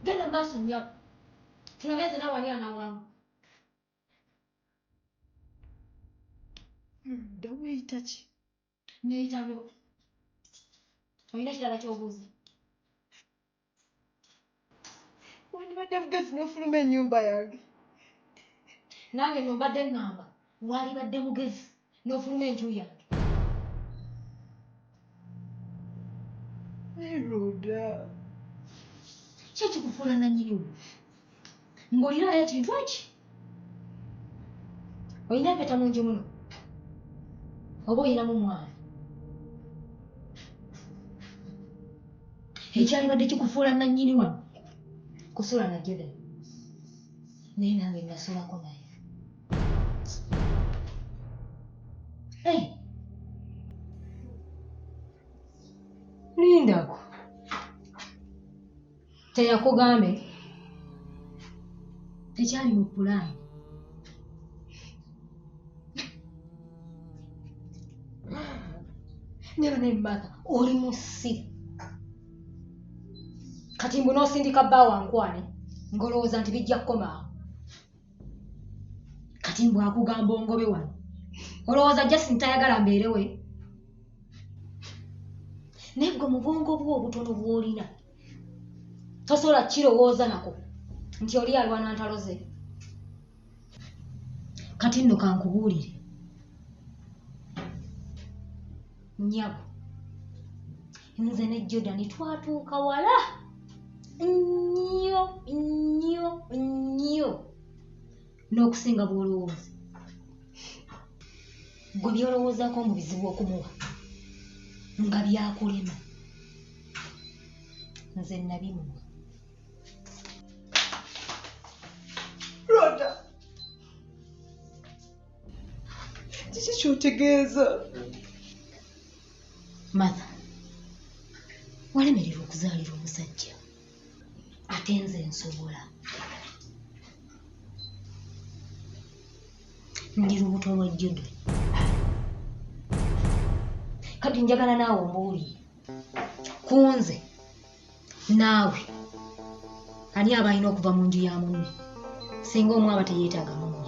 Gana maso nnyo. Tunaweza na wali anawangu. Dawe itachi. Neitalo. Oyina kirala ky'obuuza. Wandibadde mugezi n'ofuluma ennyumba yange. Nange nombadde ŋŋamba waalibadde mugezi n'ofuluma enju yange. Eroda. Ki ekikufuula nannyini wo? Mbulirayo ekintu eki? Oyina empeta mungi muno? Oba oyinamu mwana? Ekyalibadde kikufuula nannyini wano kusula na Jordan. Naye nange nasulako naye. Lindako. Teyakugambe tekyali mu pulaani. Neba nemmaka oli musiru. Kati mbu n'osindika bba wankwane ng'olowooza nti bijja kukomaawo. Kati mbu akugamba ongobe wano. Olowooza Justin tayagala mbeerewe? Naye gwe mu bwongo bwo obutono bw'olina tosobola kirowooza nako nti oli alwana ntalo ze. Kati nno kankubuulire. Nnyabo, nze ne Jordan twatuuka wala nnyo n'okusinga bw'olowooza. Gwe by'olowoozaako mu bizibu okumuwa nga byakulema, nze nabimuwa. Roda. Kiki ky'otegeeza? Martha, walemererwa okuzaalira omusajja ate nze nsobola. Ndi lubuto lwa Jordan. Kati njagala naawe ombuulire ku nze naawe ani aba alina okuva mu nju ya munne singa omu aba teyeetaaga munne?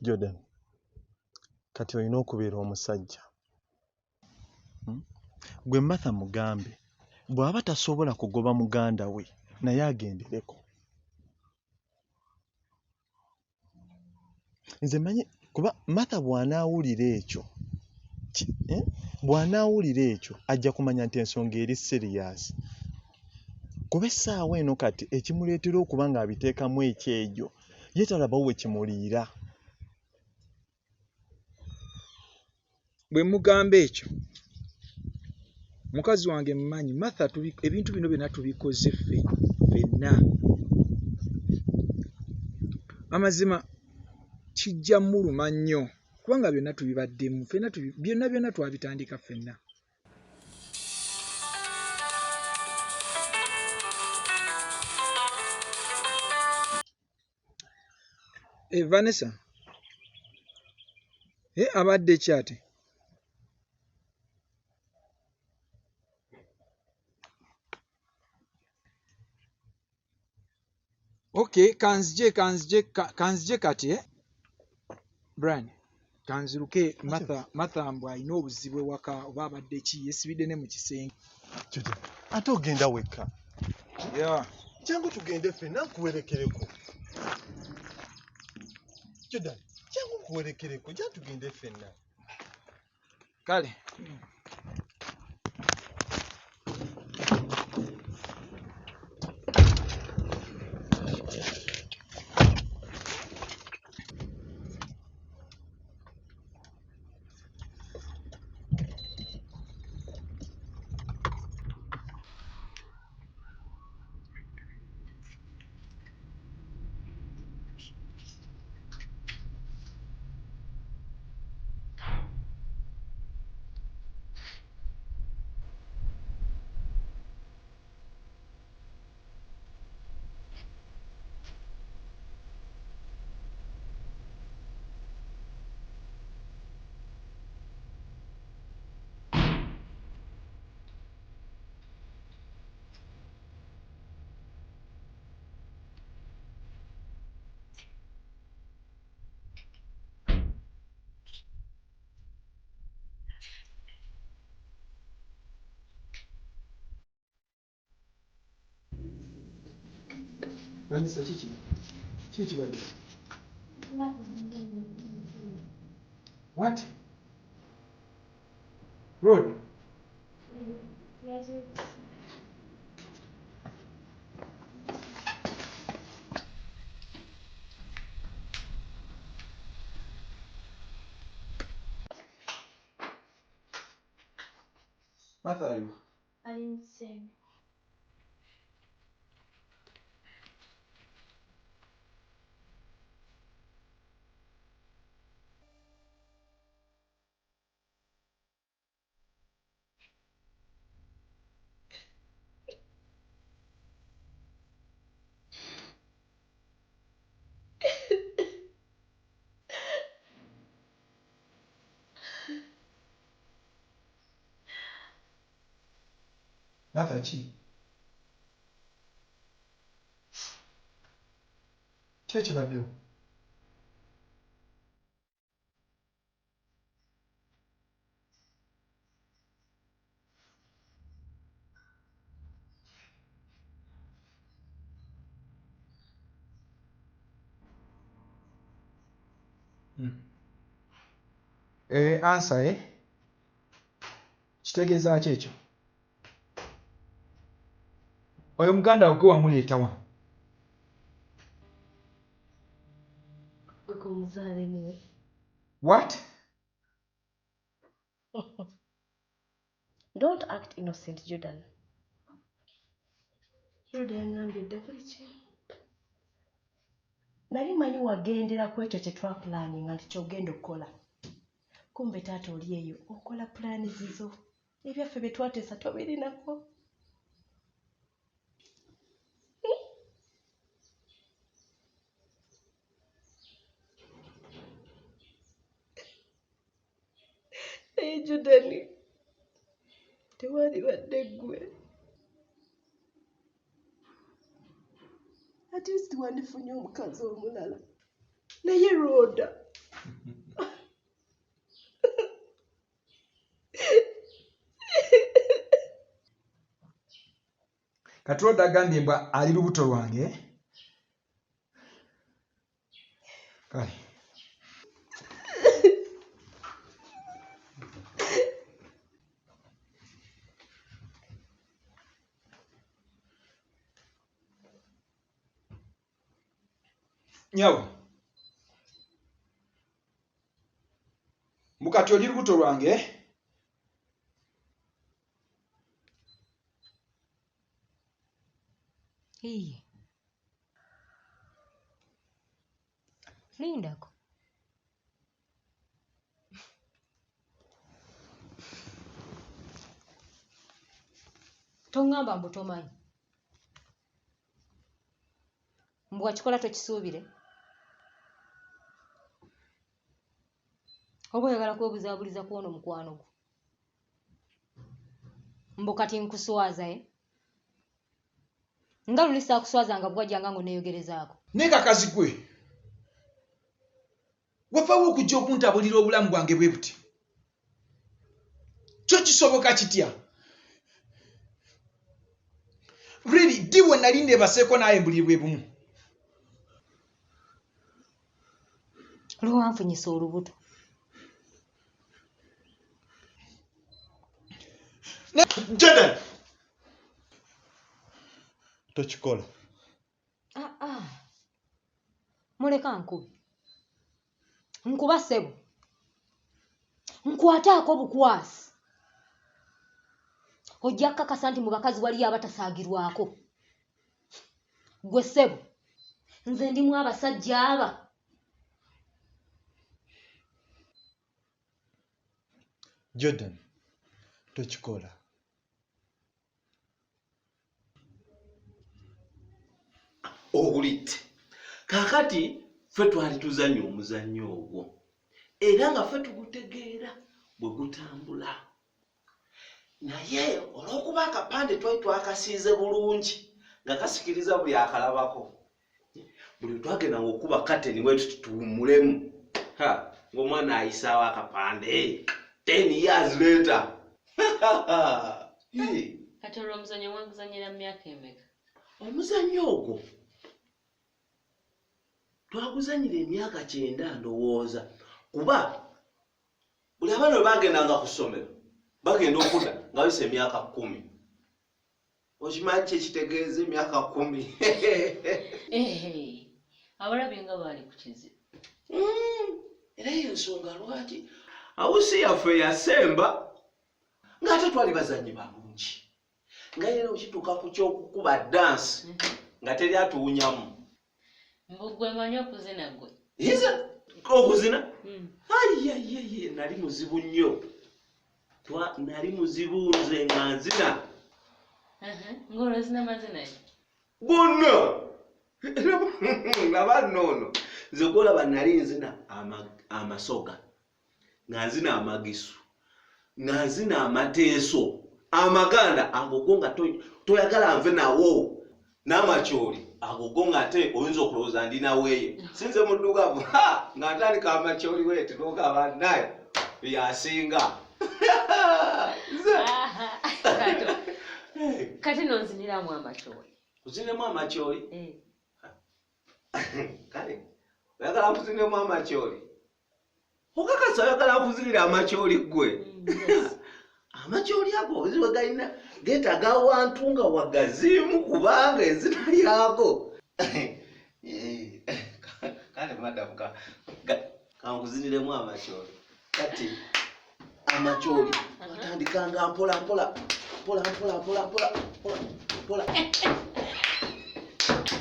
Jordan, kati olina okubeera omusajja. Gwe Martha mugambe bw'aba tasobola kugoba muganda we naye agendereko. Nze manyi kuba Martha bw'anaawulira ekyo bw'anaawulira ekyo ajja kumanya nti ensonga eri serious. Kuba essaawa eno kati ekimuleetera okuba ng'abiteekamu ekyejo ye talabawo we kimuliira. Bwe mugamba ekyo mukazi wange mmanyi Martha ebintu bino byonna tubikoze ffenna. Amazima kijja muluma nnyo kubanga byonna tubibaddemu ffenna, byonna twabitandika ffenna. Vanessa. Abadde ki ate? Okay, kanzije kati Brian. Kanziruke Martha mbw alina obuzibu ewaka oba abadde ki yeesibidde ne mu kisenge. Judy, ate ogenda wekka. Yeah. Jangu tugende ffenna nkuwerekereko. Judy, jangu nkuwerekereko, jangu tugende ffenna. Kale. Vanessa kiki? Kiki badde? What? Road? Martha, are you? I didn't sing. Martha ki? Ki ekibaddewo? Answer kitegeeza ki ekyo? Oyo muganda wo gwe wamuleeta wa? Omuzaale niwe. What? Don't act innocent, Jordan. Jordan yangambye dda buli kimu. Nali manyi wagendera ku ekyo kye twapulaninga nti kyogenda okukola. Kumbe taata oli eyo okola pulaani zizo. Ebyaffe bye twateesa tobirinako. Naye Jordan, tewandibadde ggwe. At least wandifunye omukazi omulala. Naye Rhoda. Kati Rhoda agambye mbwa ali lubuto lwange. Kale. Nyawo. Mukati oli lubuto lwange. Iye. Lindako. Tongamba mbu tomanyi. Mbu wakikola tokisuubire. oba oyagala kwebuzaabuliza kw'ono mukwano gwo mbu kati nkuswaza nga luli saakuswaza nga bwajjanga ngo neeyogerezaako naye kakazi gwe wavaawo okujja okuntabulira obulamu bwange bwe buti kyo kisoboka kitya really ddi we nali neebaseeko naye buli bwe bumu lwanfunyisa olubuto Jordan tokikola muleka nkuba ssebo nkwataako bukwasi ojja kkakasa nti mu bakazi waliyo abatasaagirwako gwe ssebo nze ndimu abasajja aba Jordan tokikola Ogulite kakati ffe twali tuzannya omuzannyo ogwo era nga ffe tugutegeera bwe gutambula naye olw'okuba akapande twali twakasiize bulungi nga kasikiriza buli akalabako buli twagendanga okuba kateni bwe tutuwummulemu ng'omwana ayisaawo akapande 10 years later kati olwo omuzannyo mwaguzannyira mu myaka emeka omuzannyo ogwo twaguzannyira emyaka 9 ndowooza kuba buli abaana bwe bagendanga ku ssomero bagenda okudda nga bayise emyaka 10 okimanyi kyekitegeeza emyaka 10 abalabye nga baali ku kizibu era eyo ensonga lwaki awusi yaffe yasemba ng'ate twali bazannyi balungi nga era okituuka ku ky'okukuba dansi nga teri atuwunyamu mbugwe manyi okuzina gwe iza okuzina ayiyayiye nali muzibu nnyo nali muzibu nze nga nzina ng'olozina mazina ki gonna laba noono nze gwolaba nali nzina amasoga nga nzina amagisu nga nzina amateeso amaganda agogo nga toyagala nve nawo n'amakyoli agogo ng'ate oyinza okulowooza ndinaweeyo sinze muddugavu nga ntandika amakyoli weeti nogaba naye yasinga kati nonziniramu amakyoli uzinemu amakyoli kale oyagala nkuzinemu amakyoli okakasa oyagala nkuzinira amakyoli gwe amakyoli ago obuzibu galina geetaaga awantu nga wagazimu kubanga ezina lyako kale madamu kankuziniremu amakyoli kati amakyoli watandikanga mpola mpola mpola mpola mpola mpola mpola mpola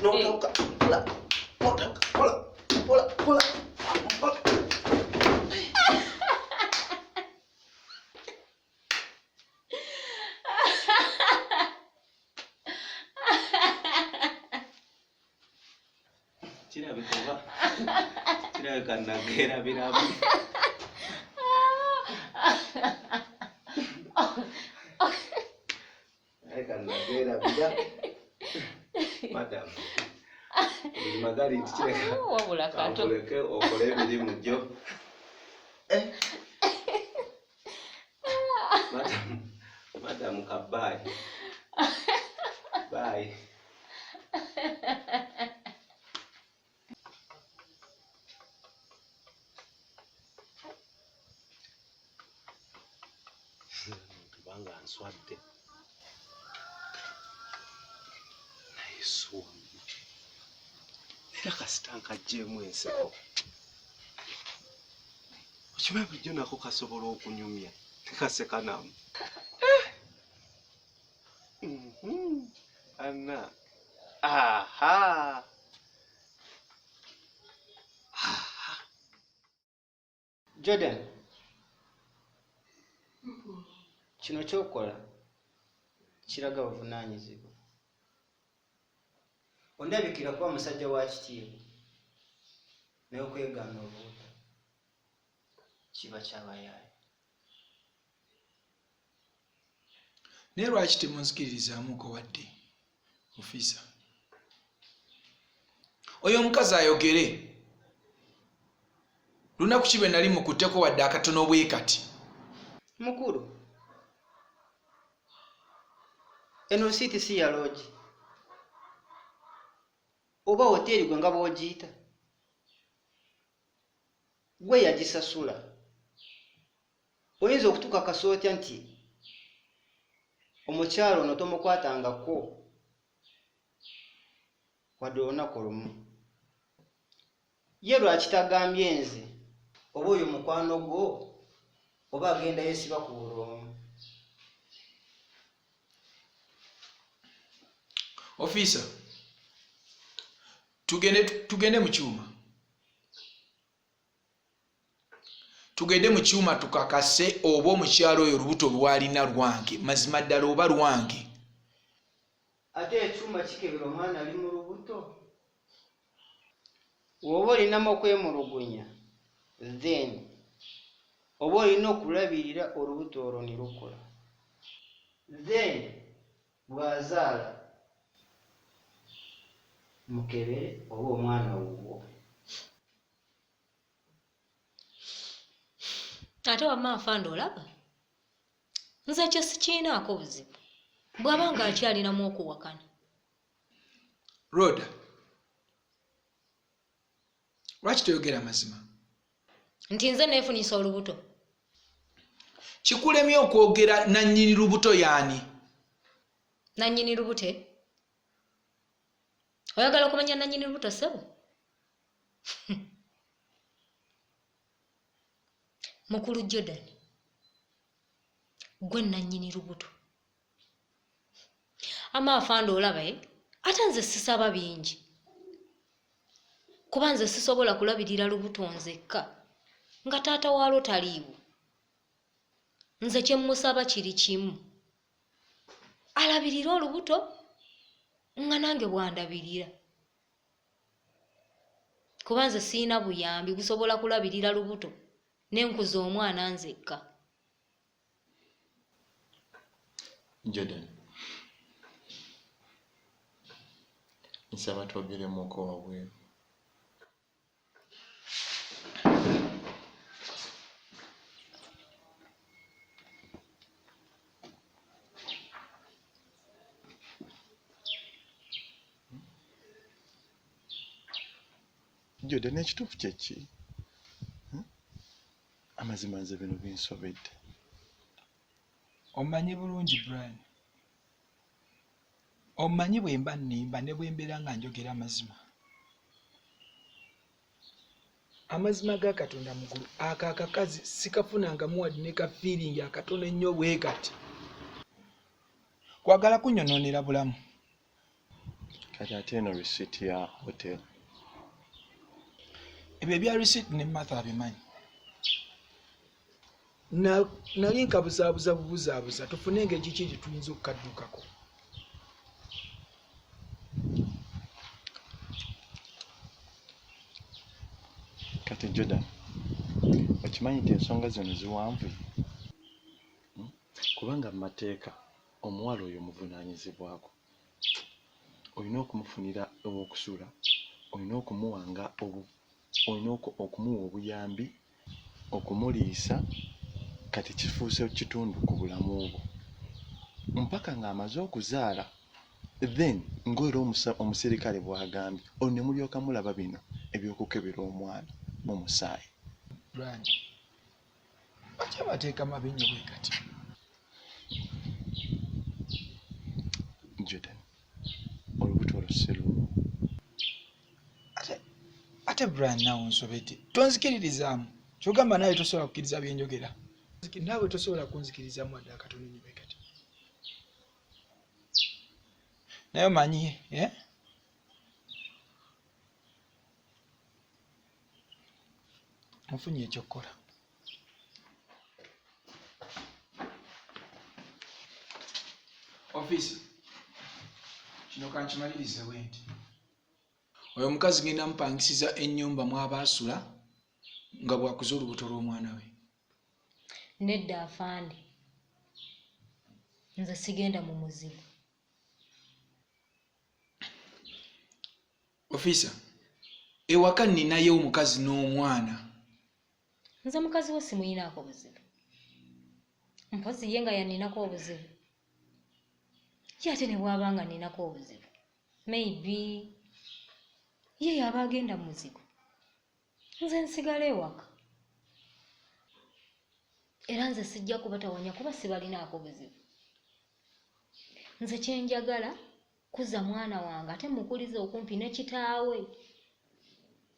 notabuka mpola mpola mpola mpola mpola mpola kirabika nageera biramu nageera bira madamu magali nti kireka okole emirimu gyo madamu kabayi bayi kubanga nswadde naye suumu era kasita nkagjeemu enseko okimanyi bulijjo nako kasobola okunyumya tekaseka namu anna aha Jordan kino kyokola kiraga buvunaanyizibwa ondabikira kuba musajja wa kitiibwa naye okwegaana obuuta kiba kyabayaaye. naye lwaki temunzikiririzaamuko wadde ofiisa? oyo omukazi ayogere. lunaku ki bwe nali mukutteko wadde akatono bwe kati? Mukulu, eno siiti si ya loogi oba hoteeri gwe nga bw'ogiyita. gwe yagisasula. oyinza okutukakasa otya nti omukyalo ono tomukwatangako wadde olunaku lumu? ye lwakitagambye nze oba oyo mukwano gwo oba agenda yeesiba ku buloomu? ofiisa, tugende mu kyuma. Tugende mu kyuma tukakase oba omukyalo oyo olubuto lwalina lwange, mazima ddala oba lwange. ate ekyuma kikebera omwana ali mu lubuto? bw'oba olinamu okwemulugunya, then oba olina okulabirira olubuto olwo ne lukola, then bw'azaala mukebere oba omwana wuwo. ate wamma afande olaba nze ekyo sikiinaako buzibu bw'aba nga akyalinamu okuwakana. Rhoda, lwaki toyogera mazima? nti nze neefunisa olubuto. Kikulemye okwogera nannyini lubuto yaani? nannyini lubute? oyagala okumanya nannyini lubuto ssebo? mukulu Jordan, gwe nannyini lubuto. ama afande olaba ate nze sisaba bingi kuba nze sisobola kulabirira lubuto nzekka nga taata waalwo taliiwo. nze kye mmusaba kiri kimu, alabirira olubuto nga nange bwandabirira, kuba nze siina buyambi busobola kulabirira lubuto n'enkuza omwana nzekka. Jordan, nsaba twogeremuuko wabweru. Jordan, ekituufu kye ki? amazima nze bino binsobedde. Omanyi bulungi Brian, omanyi bwe mba nnimba ne bwe mbeera nga njogera amazima. Amazima ga Katonda mugulu ako akakazi sikafunangamu wadde ne ka feeling akatono ennyo bwe kati. Kwagala kunyonoonera bulamu. Kati ate eno receipt ya hotel. Ebyo ebya receipt ne Martha abimanyi. Nali nkabuzaabuza bubuzaabuza tufune engeri ki tuyinza okukaddukako. Kati Jordan, okimanyi nti ensonga zino ziwanvu? Kubanga mu mateeka omuwala oyo muvunaanyizibwako. Olina okumufunira ew'okusula, olina okumuwanga olina okumuwa obuyambi, okumuliisa, kati kifuuse kitundu ku bulamu bwo mpaka ng'amaze okuzaala, then ng'era omusirikale bw'agambye olwo ne mulyoka mulaba bino eby'okukebera omwana mu musaayi. Brian, lwaki amateeka mabi nnyo bwe kati? Jordan, olubuto olwo si lumu. Ate Brian naawe onsobedde, tonzikiririzaamu. Kyogamba naawe tosobola kukkiriza bye njogera. Naawe tosobola kunzikirizaamu wadde akatono nnyo bwe kati. Naye omanyi nfunye ekyokukola. Ofiisi, kino kankimalirize bwe nti oyo omukazi ngenda mupangisiza ennyumba mw'abaasula nga bwakuza olubuto lw'omwana we. Nedda afande. Nze sigenda mu muzibu. Officer, ewaka ninayo omukazi n'omwana. Nze mukazi we simuyinaako buzibu. Mpozi ye nga yaninako obuzibu. Ye ate ne bw'aba nga ninako obuzibu. Maybe ye yaba agenda mu muzigo. Nze nsigala ewaka. Era nze sijja kubatawanya kuba sibalinaako buzibu. Nze kyenjagala kuza mwana wange ate mukulize okumpi ne kitaawe.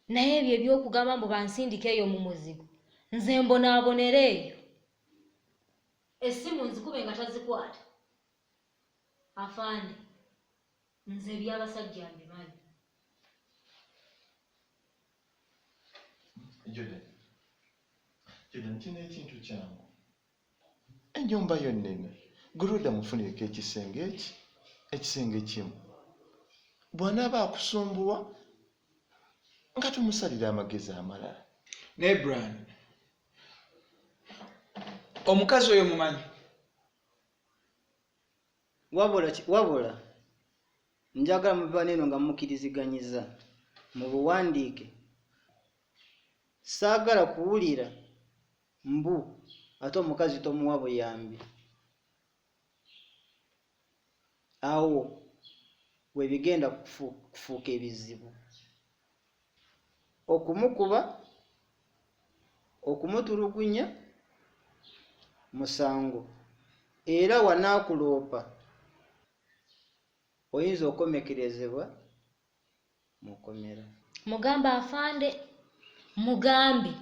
Naye ebyo eby'okugamba mbu bansindike eyo mu muzigo. Nze mbonaabonera eyo. Essimu nzikube nga tazikwata. Afande, nze eby'abasajja mbimanyi. Jordan kino ekintu kyangu. Ennyumba yo nnene. Guruda mufunireko ekisenge kimu. Bw'anaaba akusumbuwa nga tumusalira amagezi amalala. Ne Brian, omukazi oyo mumanyi? Wabula njagala mubiba neno nga mukiriziganyiza mu buwandiike. Saagala kuwulira mbu ate omukazi tomuwa buyambi. Awo we bigenda kufuuka ebizibu. Okumukuba, okumutulugunya musango. Era wanaakuloopa oyinza okomekerezebwa mu kkomera. Mugamba afande, mugambe.